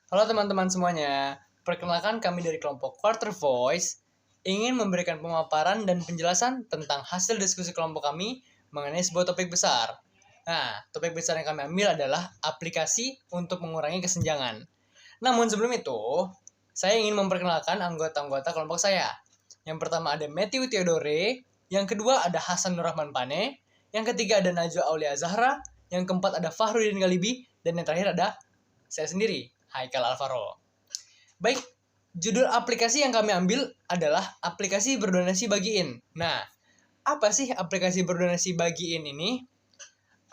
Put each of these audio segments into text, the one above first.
Halo teman-teman semuanya, perkenalkan kami dari kelompok Quarter Voice ingin memberikan pemaparan dan penjelasan tentang hasil diskusi kelompok kami mengenai sebuah topik besar. Nah, topik besar yang kami ambil adalah aplikasi untuk mengurangi kesenjangan. Namun sebelum itu, saya ingin memperkenalkan anggota-anggota kelompok saya. Yang pertama ada Matthew Theodore, yang kedua ada Hasan Nurrahman Pane, yang ketiga ada Najwa Aulia Zahra, yang keempat ada Fahrudin Galibi, dan yang terakhir ada saya sendiri, Haikal Alvaro. Baik, judul aplikasi yang kami ambil adalah aplikasi berdonasi bagiin. Nah, apa sih aplikasi berdonasi bagiin ini?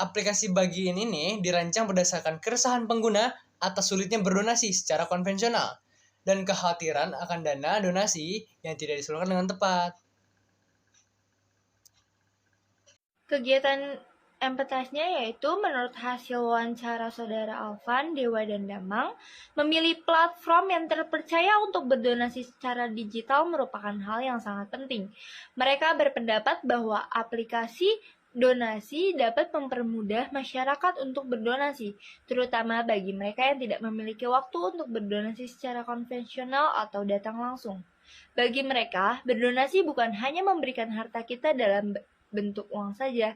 Aplikasi bagiin ini dirancang berdasarkan keresahan pengguna atas sulitnya berdonasi secara konvensional dan kekhawatiran akan dana donasi yang tidak disalurkan dengan tepat. Kegiatan empathize-nya yaitu menurut hasil wawancara saudara Alvan, Dewa, dan Damang, memilih platform yang terpercaya untuk berdonasi secara digital merupakan hal yang sangat penting. Mereka berpendapat bahwa aplikasi donasi dapat mempermudah masyarakat untuk berdonasi, terutama bagi mereka yang tidak memiliki waktu untuk berdonasi secara konvensional atau datang langsung. Bagi mereka, berdonasi bukan hanya memberikan harta kita dalam bentuk uang saja,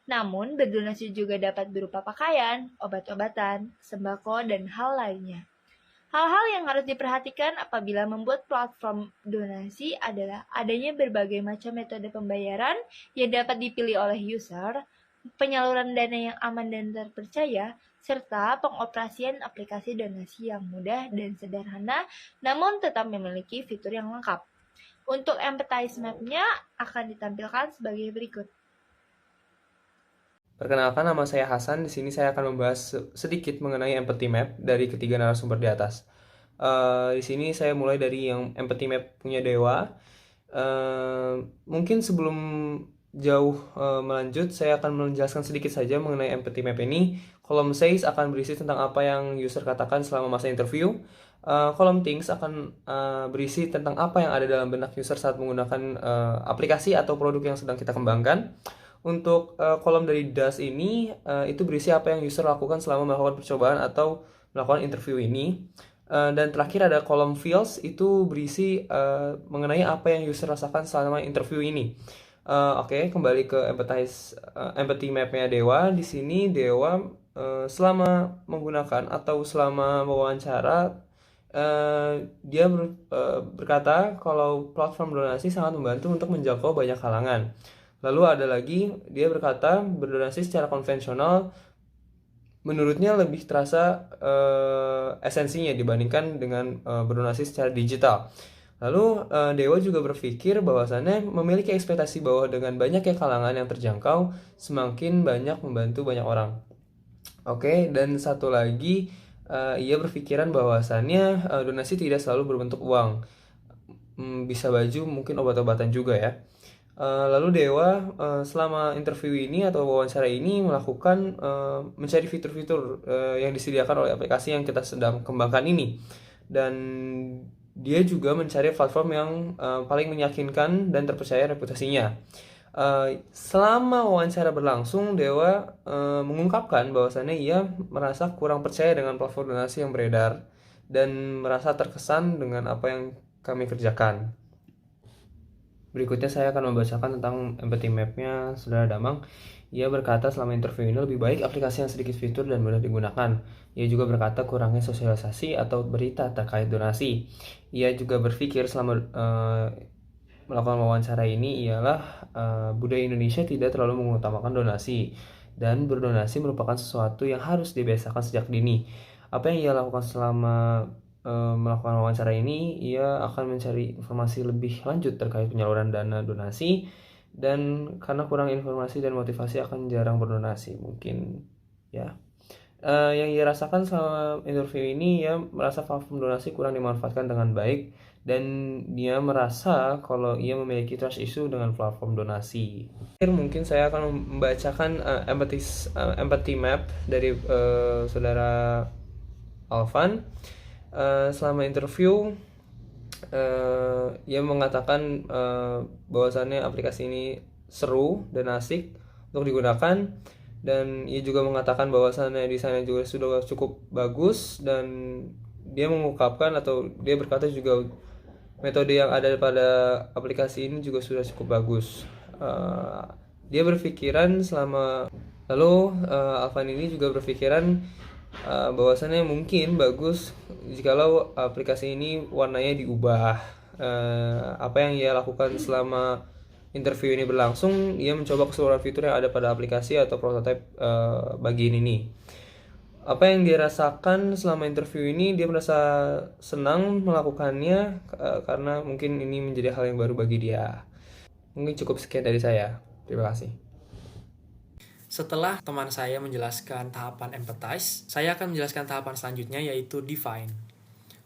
namun berdonasi juga dapat berupa pakaian, obat-obatan, sembako, dan hal lainnya. Hal-hal yang harus diperhatikan apabila membuat platform donasi adalah adanya berbagai macam metode pembayaran yang dapat dipilih oleh user, penyaluran dana yang aman dan terpercaya, serta pengoperasian aplikasi donasi yang mudah dan sederhana namun tetap memiliki fitur yang lengkap. Untuk empathize map-nya akan ditampilkan sebagai berikut. Perkenalkan, nama saya Hasan. Di sini saya akan membahas sedikit mengenai empathy map dari ketiga narasumber di atas. Di sini saya mulai dari yang empathy map punya Dewa. Mungkin sebelum jauh melanjut, saya akan menjelaskan sedikit saja mengenai empathy map ini. Kolom says akan berisi tentang apa yang user katakan selama masa interview. Kolom things akan berisi tentang apa yang ada dalam benak user saat menggunakan aplikasi atau produk yang sedang kita kembangkan. Untuk kolom dari does ini itu berisi apa yang user lakukan selama melakukan percobaan atau melakukan interview ini. Dan terakhir ada kolom feels, itu berisi mengenai apa yang user rasakan selama interview ini. Oke, kembali ke empathy map-nya Dewa. Di sini Dewa selama menggunakan atau selama mewawancara dia berkata kalau platform donasi sangat membantu untuk menjangkau banyak kalangan. Lalu ada lagi, dia berkata berdonasi secara konvensional menurutnya lebih terasa esensinya dibandingkan dengan berdonasi secara digital. Lalu Dewa juga berpikir bahwasannya memiliki ekspektasi bahwa dengan banyaknya kalangan yang terjangkau, semakin banyak membantu banyak orang. Oke, dan satu lagi, ia berpikiran bahwasannya donasi tidak selalu berbentuk uang. Bisa baju, mungkin obat-obatan juga ya. Lalu Dewa selama interview ini atau wawancara ini melakukan mencari fitur-fitur yang disediakan oleh aplikasi yang kita sedang kembangkan ini, dan dia juga mencari platform yang paling meyakinkan dan terpercaya reputasinya. Selama wawancara berlangsung, Dewa mengungkapkan bahwasannya ia merasa kurang percaya dengan platform donasi yang beredar dan merasa terkesan dengan apa yang kami kerjakan. Berikutnya saya akan membacakan tentang empathy map-nya saudara Damang. Ia berkata selama interview ini lebih baik aplikasi yang sedikit fitur dan mudah digunakan. Ia juga berkata kurangnya sosialisasi atau berita terkait donasi. Ia juga berpikir selama melakukan wawancara ini ialah budaya Indonesia tidak terlalu mengutamakan donasi, dan berdonasi merupakan sesuatu yang harus dibiasakan sejak dini. Apa yang ia lakukan selama melakukan wawancara ini, ia akan mencari informasi lebih lanjut terkait penyaluran dana donasi, dan karena kurang informasi dan motivasi akan jarang berdonasi mungkin ya. Yang ia rasakan selama interview ini, ia merasa platform donasi kurang dimanfaatkan dengan baik, dan dia merasa kalau ia memiliki trust issue dengan platform donasi. Mungkin saya akan membacakan empathy map dari saudara Alvan. Selama interview ia mengatakan bahwasannya aplikasi ini seru dan asik untuk digunakan, dan ia juga mengatakan bahwasannya desainnya juga sudah cukup bagus dan dia mengungkapkan atau dia berkata juga metode yang ada pada aplikasi ini juga sudah cukup bagus. Dia berpikiran selama lalu Alvan ini juga berpikiran bahwasannya mungkin bagus jikalau aplikasi ini warnanya diubah. Apa yang ia lakukan selama interview ini berlangsung, ia mencoba keseluruhan fitur yang ada pada aplikasi atau prototipe bagian ini. Apa yang dia rasakan selama interview ini, dia merasa senang melakukannya karena mungkin ini menjadi hal yang baru bagi dia. Mungkin cukup sekian dari saya. Terima kasih. Setelah teman saya menjelaskan tahapan empathize, saya akan menjelaskan tahapan selanjutnya yaitu define.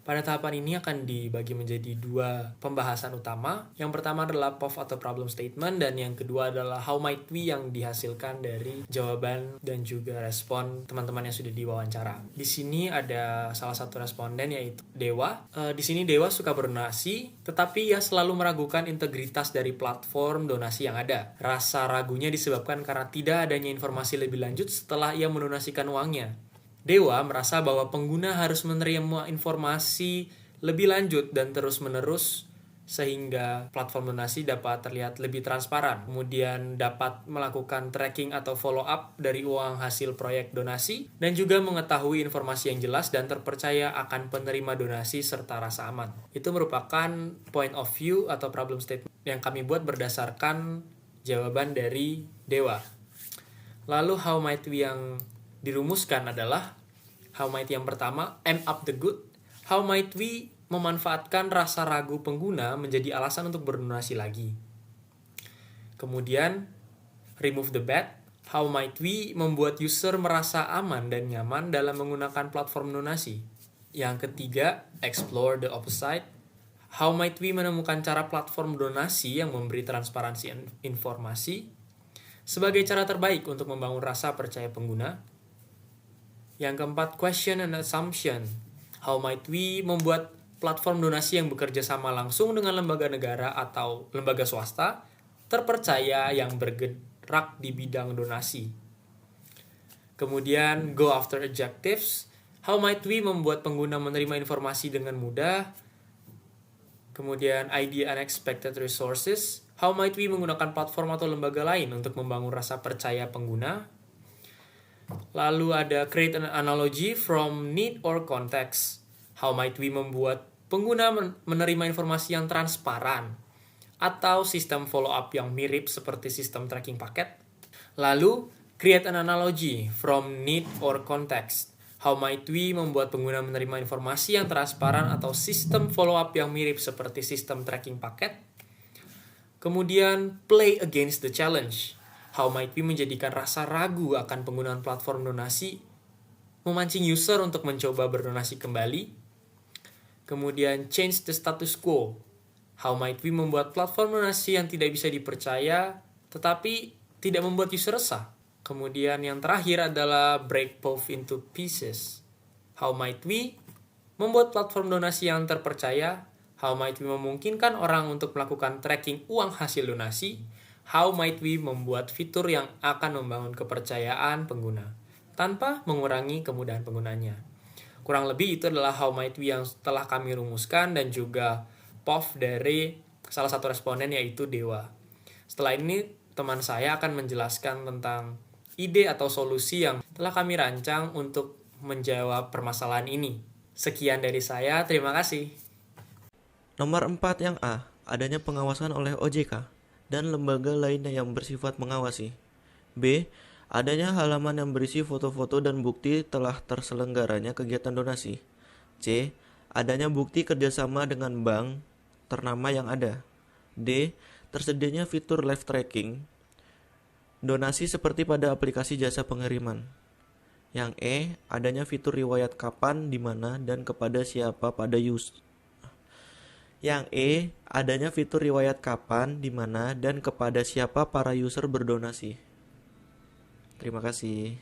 Pada tahapan ini akan dibagi menjadi 2 pembahasan utama. Yang pertama adalah POV atau problem statement, dan yang kedua adalah how might we yang dihasilkan dari jawaban dan juga respon teman-teman yang sudah diwawancara. Di sini ada salah satu responden yaitu Dewa. Di sini Dewa suka berdonasi, tetapi ia selalu meragukan integritas dari platform donasi yang ada. Rasa ragunya disebabkan karena tidak adanya informasi lebih lanjut setelah ia mendonasikan uangnya. Dewa merasa bahwa pengguna harus menerima informasi lebih lanjut dan terus-menerus sehingga platform donasi dapat terlihat lebih transparan. Kemudian dapat melakukan tracking atau follow up dari uang hasil proyek donasi dan juga mengetahui informasi yang jelas dan terpercaya akan penerima donasi serta rasa aman. Itu merupakan point of view atau problem statement yang kami buat berdasarkan jawaban dari Dewa. Lalu how might we yang dirumuskan adalah how might yang pertama, amp up the good. How might we memanfaatkan rasa ragu pengguna menjadi alasan untuk berdonasi lagi. Kemudian remove the bad. How might we membuat user merasa aman dan nyaman dalam menggunakan platform donasi. Yang ketiga, explore the opposite. How might we menemukan cara platform donasi yang memberi transparansi informasi sebagai cara terbaik untuk membangun rasa percaya pengguna. Yang keempat, question and assumption. How might we membuat platform donasi yang bekerja sama langsung dengan lembaga negara atau lembaga swasta terpercaya yang bergerak di bidang donasi. Kemudian, go after objectives. How might we membuat pengguna menerima informasi dengan mudah. Kemudian, idea unexpected resources. How might we menggunakan platform atau lembaga lain untuk membangun rasa percaya pengguna. Lalu ada create an analogy from need or context. How might we membuat pengguna menerima informasi yang transparan atau sistem follow up yang mirip seperti sistem tracking paket. Lalu create an analogy from need or context. How might we membuat pengguna menerima informasi yang transparan atau sistem follow up yang mirip seperti sistem tracking paket. Kemudian play against the challenge. How might we menjadikan rasa ragu akan penggunaan platform donasi memancing user untuk mencoba berdonasi kembali. Kemudian change the status quo. How might we membuat platform donasi yang tidak bisa dipercaya tetapi tidak membuat user resah. Kemudian yang terakhir adalah break POV into pieces. How might we membuat platform donasi yang terpercaya. How might we memungkinkan orang untuk melakukan tracking uang hasil donasi. How might we membuat fitur yang akan membangun kepercayaan pengguna tanpa mengurangi kemudahan penggunanya. Kurang lebih itu adalah how might we yang telah kami rumuskan dan juga POV dari salah satu responden yaitu Dewa. Setelah ini teman saya akan menjelaskan tentang ide atau solusi yang telah kami rancang untuk menjawab permasalahan ini. Sekian dari saya, terima kasih. Nomor 4 yang A, adanya pengawasan oleh OJK dan lembaga lainnya yang bersifat mengawasi. B. Adanya halaman yang berisi foto-foto dan bukti telah terselenggaranya kegiatan donasi. C. Adanya bukti kerjasama dengan bank ternama yang ada. D. Tersedianya fitur live tracking donasi seperti pada aplikasi jasa pengiriman. Yang E. Adanya fitur riwayat kapan, di mana, dan kepada siapa pada user. Yang E, adanya fitur riwayat kapan, di mana, dan kepada siapa para user berdonasi. Terima kasih.